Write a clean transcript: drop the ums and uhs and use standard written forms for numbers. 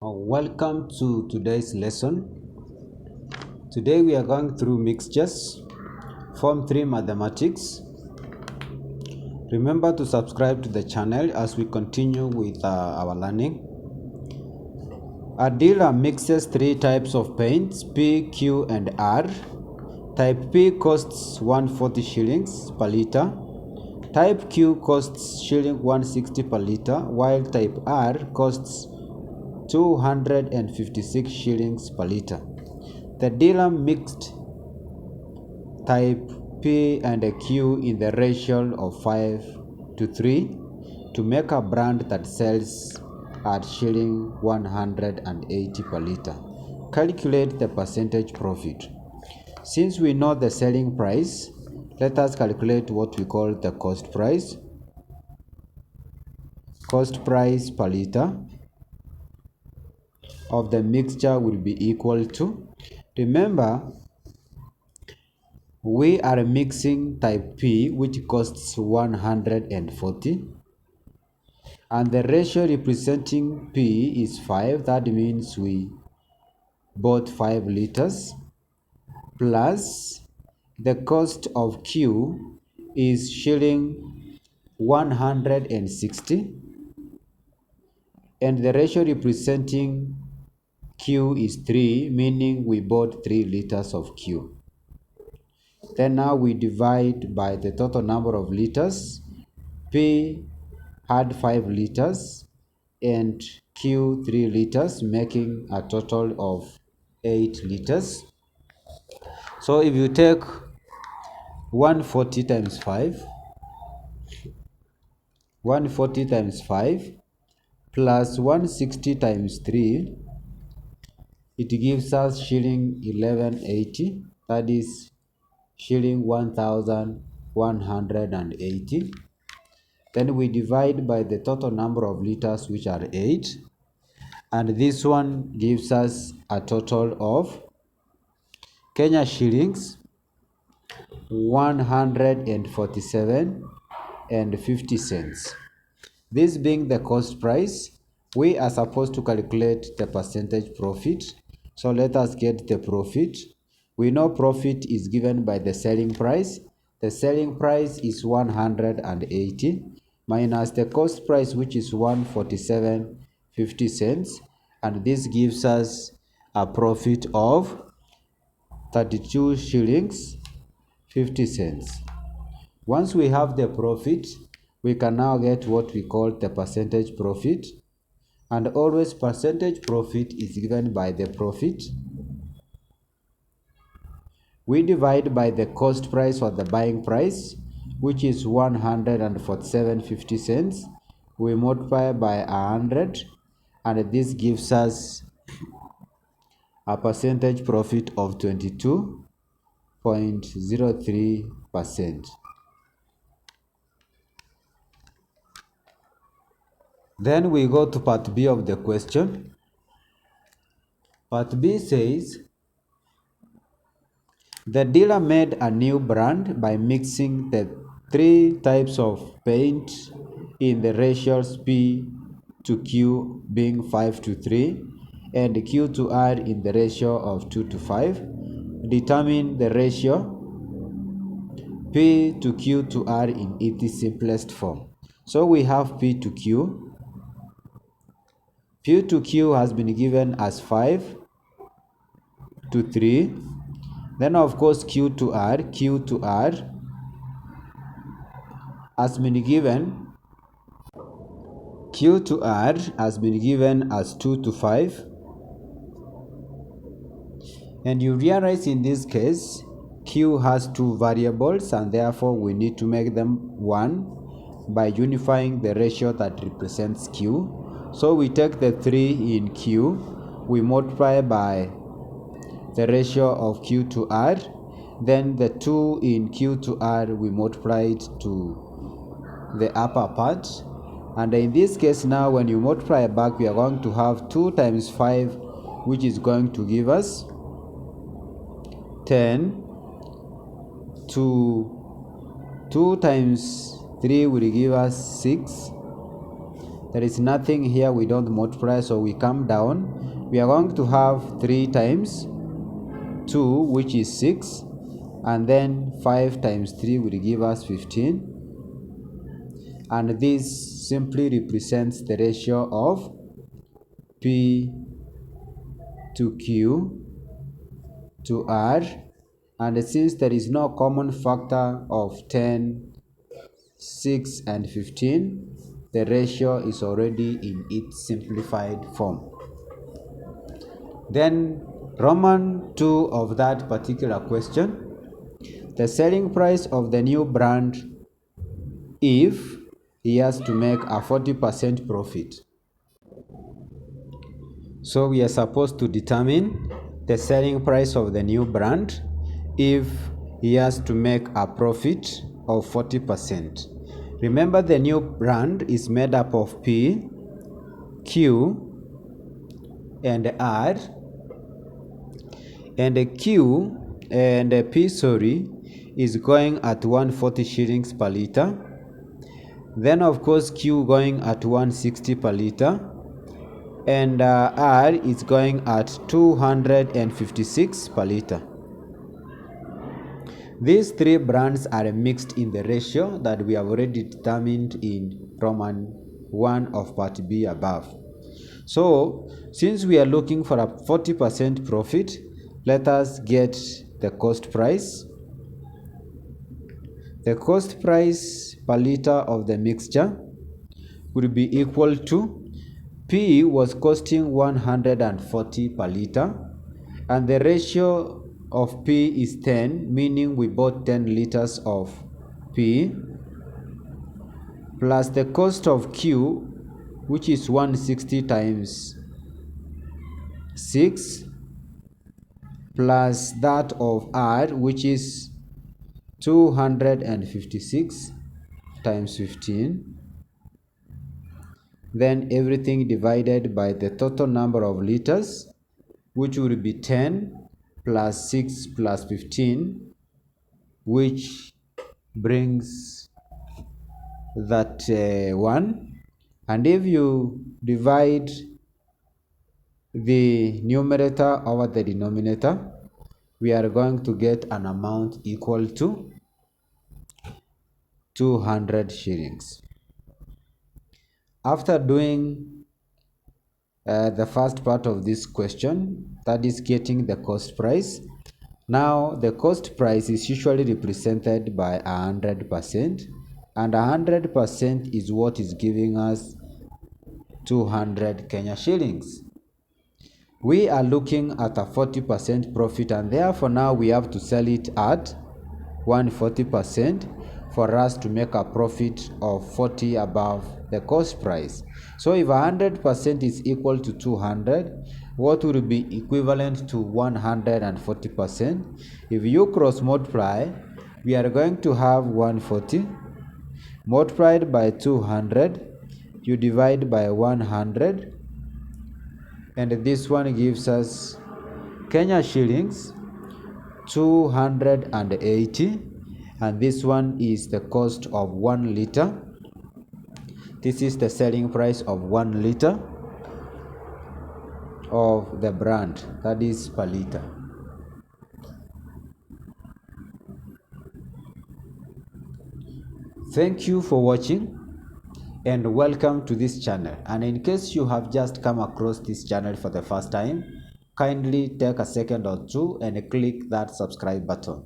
Welcome to today's lesson. Today we are going through mixtures, Form 3 Mathematics. Remember to subscribe to the channel as we continue with our learning. A dealer mixes three types of paints, P, Q and R. Type P costs 140 shillings per liter. Type Q costs shilling 160 per liter, while type R costs 256 shillings per liter. The dealer mixed type P and Q in the ratio of 5:3 to make a brand that sells at shilling 180 per liter. Calculate the percentage profit. Since we know the selling price, let us calculate what we call the cost price. Cost price per liter of the mixture will be equal to, remember, we are mixing type P, which costs 140, and the ratio representing P is 5. That means we bought 5 liters, plus the cost of Q is shilling 160, and the ratio representing Q is 3, meaning we bought 3 liters of Q. Then now we divide by the total number of liters. P had 5 liters and Q 3 liters, making a total of 8 liters. So if you take 140 times 5, 140 times 5 plus 160 times 3, it gives us shilling 1180, that is shilling 1180. Then we divide by the total number of liters, which are 8, and this one gives us a total of Kenya shillings 147.50. This being the cost price, we are supposed to calculate the percentage profit. So let us get the profit. We know profit is given by the selling price. The selling price is 180 minus the cost price, which is 147.50, and this gives us a profit of 32 shillings 50 cents. Once we have the profit, we can now get what we call the percentage profit, and always percentage profit is given by the profit. We divide by the cost price or the buying price, which is 147.50. We multiply by 100, and this gives us a percentage profit of 22.03%. Then we go to part B of the question. Part B says, the dealer made a new brand by mixing the 3 types of paint in the ratios P to Q being 5:3 and Q to R in the ratio of 2:5. Determine the ratio P to Q to R in its simplest form. So we have P to Q. P to Q has been given as 5:3. Then of course Q to R has been given as 2:5. And you realize in this case Q has 2 variables, and therefore we need to make them 1 by unifying the ratio that represents Q. So we take the 3 in Q, we multiply by the ratio of Q to R, then the 2 in Q to R, we multiply it to the upper part, and in this case now when you multiply back, we are going to have 2 times 5, which is going to give us 10, to 2 times 3 will give us 6, There is nothing here, we don't multiply, so we come down. We are going to have 3 times 2, which is 6, and then 5 times 3 will give us 15, and this simply represents the ratio of P to Q to R, and since there is no common factor of 10, 6 and 15, the ratio is already in its simplified form. Then Roman 2 of that particular question, the selling price of the new brand if he has to make a 40% profit. So we are supposed to determine the selling price of the new brand if he has to make a profit of 40%. Remember, the new brand is made up of P, Q, and R, and the Q and the P, is going at 140 shillings per liter. Then of course Q going at 160 per liter, and R is going at 256 per liter. These 3 brands are mixed in the ratio that we have already determined in Roman 1 of part B above. So since we are looking for a 40% profit, let us get the cost price. The cost price per liter of the mixture would be equal to P was costing 140 per liter, and the ratio of P is 10, meaning we bought 10 liters of P, plus the cost of Q, which is 160 times 6, plus that of R, which is 256 times 15, then everything divided by the total number of liters, which will be 10 plus 6 plus 15, which brings that 1. And if you divide the numerator over the denominator, we are going to get an amount equal to 200 shillings. After doing the first part of this question, that is getting the cost price, now the cost price is usually represented by 100%, and 100% is what is giving us 200 Kenya shillings. We are looking at a 40% profit, and therefore now we have to sell it at 140% for us to make a profit of 40 above the cost price. So if 100% is equal to 200, what will be equivalent to 140%? If you cross multiply, we are going to have 140 multiplied by 200, you divide by 100, and this one gives us Kenya shillings 280, and this one is the cost of 1 liter. This is the selling price of 1 liter of the brand, that is per liter. Thank you for watching and welcome to this channel. And in case you have just come across this channel for the first time, kindly take a second or two and click that subscribe button.